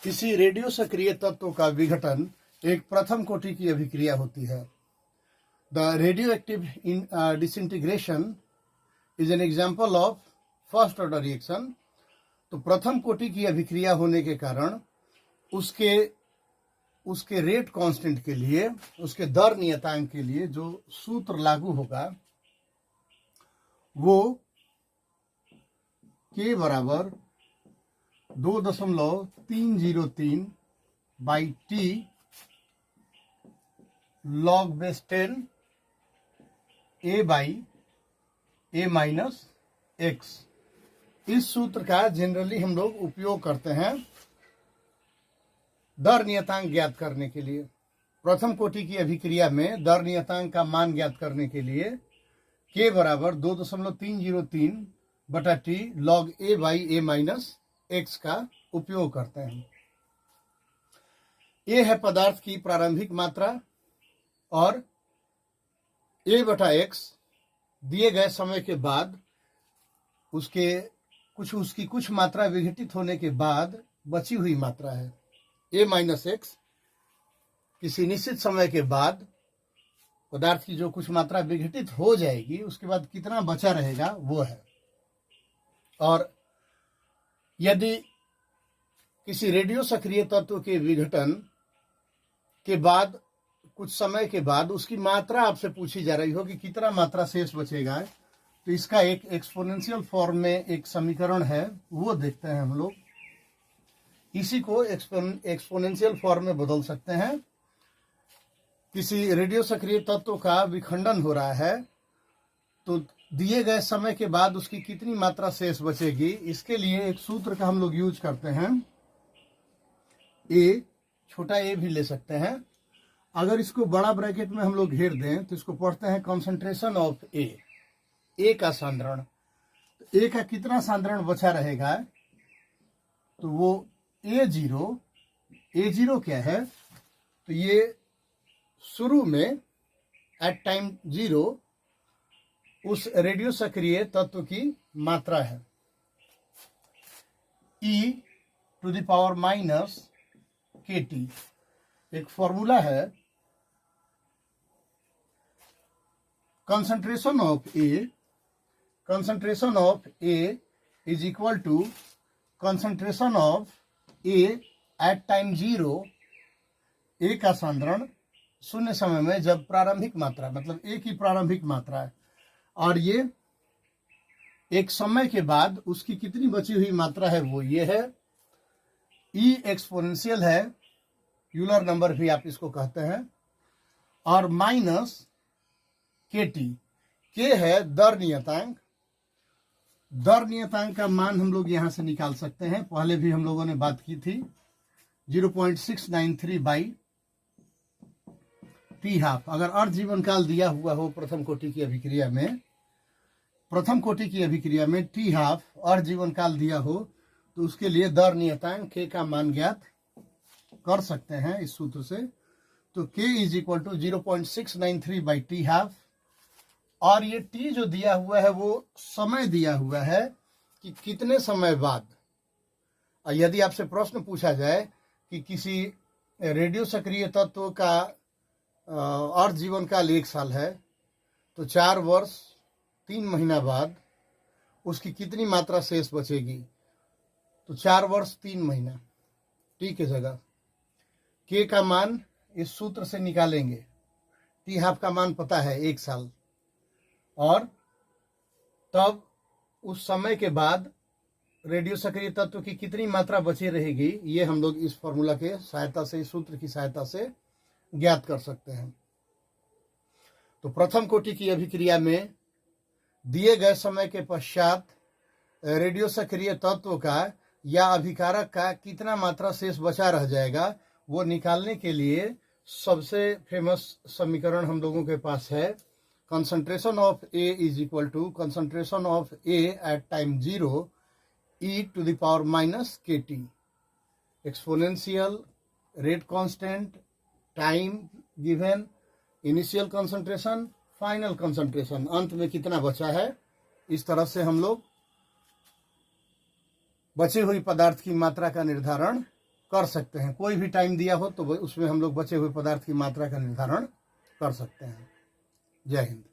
किसी रेडियो सक्रिय तत्व का विघटन एक प्रथम कोटि की अभिक्रिया होती है। The radio active disintegration is an example of first order reaction. तो प्रथम कोटि की अभिक्रिया होने के कारण उसके रेट कांस्टेंट के लिए, उसके दर नियतांक के लिए जो सूत्र लागू होगा वो k बराबर 2.303 by T log base 10 a by a minus x. इस सूत्र का जनरली हम लोग उपयोग करते हैं दर नियतांक ज्ञात करने के लिए। प्रथम कोटि की अभिक्रिया में दर नियतांक का मान ज्ञात करने के लिए k बराबर 2.303 बटा T log a by a minus x का उपयोग करते हैं। a है पदार्थ की प्रारंभिक मात्रा और a बटा एक्स दिए गए समय के बाद उसकी कुछ मात्रा विघटित होने के बाद बची हुई मात्रा है। a माइनस एक्स किसी निश्चित समय के बाद पदार्थ की जो कुछ मात्रा विघटित हो जाएगी उसके बाद कितना बचा रहेगा वो है। और यदि किसी रेडियो सक्रिय तत्व के विघटन के बाद कुछ समय के बाद उसकी मात्रा आपसे पूछी जा रही हो कि कितना मात्रा शेष बचेगा, तो इसका एक एक्सपोनेंशियल फॉर्म में एक समीकरण है, वो देखते हैं हम लोग। इसी को एक्सपोनेंशियल फॉर्म में बदल सकते हैं। किसी रेडियो सक्रिय तत्व का विखंडन हो रहा है तो दिए गए समय के बाद उसकी कितनी मात्रा शेष बचेगी, इसके लिए एक सूत्र का हम लोग यूज करते हैं। ए, छोटा ए भी ले सकते हैं। अगर इसको बड़ा ब्रैकेट में हम लोग घेर दें तो इसको पढ़ते हैं कंसंट्रेशन ऑफ ए का सांद्रण। तो ए का कितना सांद्रण बचा रहेगा, तो वो ए जीरो क्या है, तो ये शुरू में एट टाइम 0 उस रेडियो सक्रिय तत्व की मात्रा है। e to the power minus kt एक फॉर्मूला है। Concentration of A is equal to concentration of A at time 0। A का सांद्रण शून्य समय में जब प्रारंभिक मात्रा, मतलब ए की प्रारंभिक मात्रा है, और ये एक समय के बाद उसकी कितनी बची हुई मात्रा है वो ये है। ई एक्सपोनेंशियल है, यूलर नंबर भी आप इसको कहते हैं, और माइनस केटी, के है दर नियतांक। दर नियतांक का मान हम लोग यहां से निकाल सकते हैं, पहले भी हम लोगों ने बात की थी। 0.693 बाई टी हाफ। अगर अर्ध जीवन काल दिया हुआ हो प्रथम कोटि की अभिक्रिया में टी हाफ अर्ध जीवन काल दिया हो तो उसके लिए दर नियतांक के का मान ज्ञात कर सकते हैं इस सूत्र से। तो k is equal to 0.693 by T half. और ये t जो दिया हुआ है वो समय दिया हुआ है कि कितने समय बाद। यदि आपसे प्रश्न पूछा जाए कि किसी रेडियो सक्रिय तत्व का अर्ध जीवन काल 1 साल है तो 4 वर्ष 3 महीना बाद उसकी कितनी मात्रा शेष बचेगी, तो 4 वर्ष 3 महीना टी की जगह के का मान इस सूत्र से निकालेंगे। टी हाफ का मान पता है 1 साल, और तब उस समय के बाद रेडियो सक्रिय तत्व की कितनी मात्रा बची रहेगी ये हम लोग इस फॉर्मूला के सहायता से, इस सूत्र की सहायता से ज्ञात कर सकते हैं। तो प्रथम कोटि की अभिक्रिया में दिए गए समय के पश्चात रेडियो सक्रिय तत्व का या अभिकारक का कितना मात्रा शेष बचा रह जाएगा वो निकालने के लिए सबसे फेमस समीकरण हम लोगों के पास है। Concentration of A is equal to concentration of A at time 0 e to the power minus kt। Exponential, rate constant, time given, initial concentration, final concentration, अंत में कितना बचा है। इस तरह से हम लोग बची हुई पदार्थ की मात्रा का निर्धारण कर सकते हैं। कोई भी टाइम दिया हो तो उसमें हम लोग बचे हुए पदार्थ की मात्रा का निर्धारण कर सकते हैं। जय हिंद।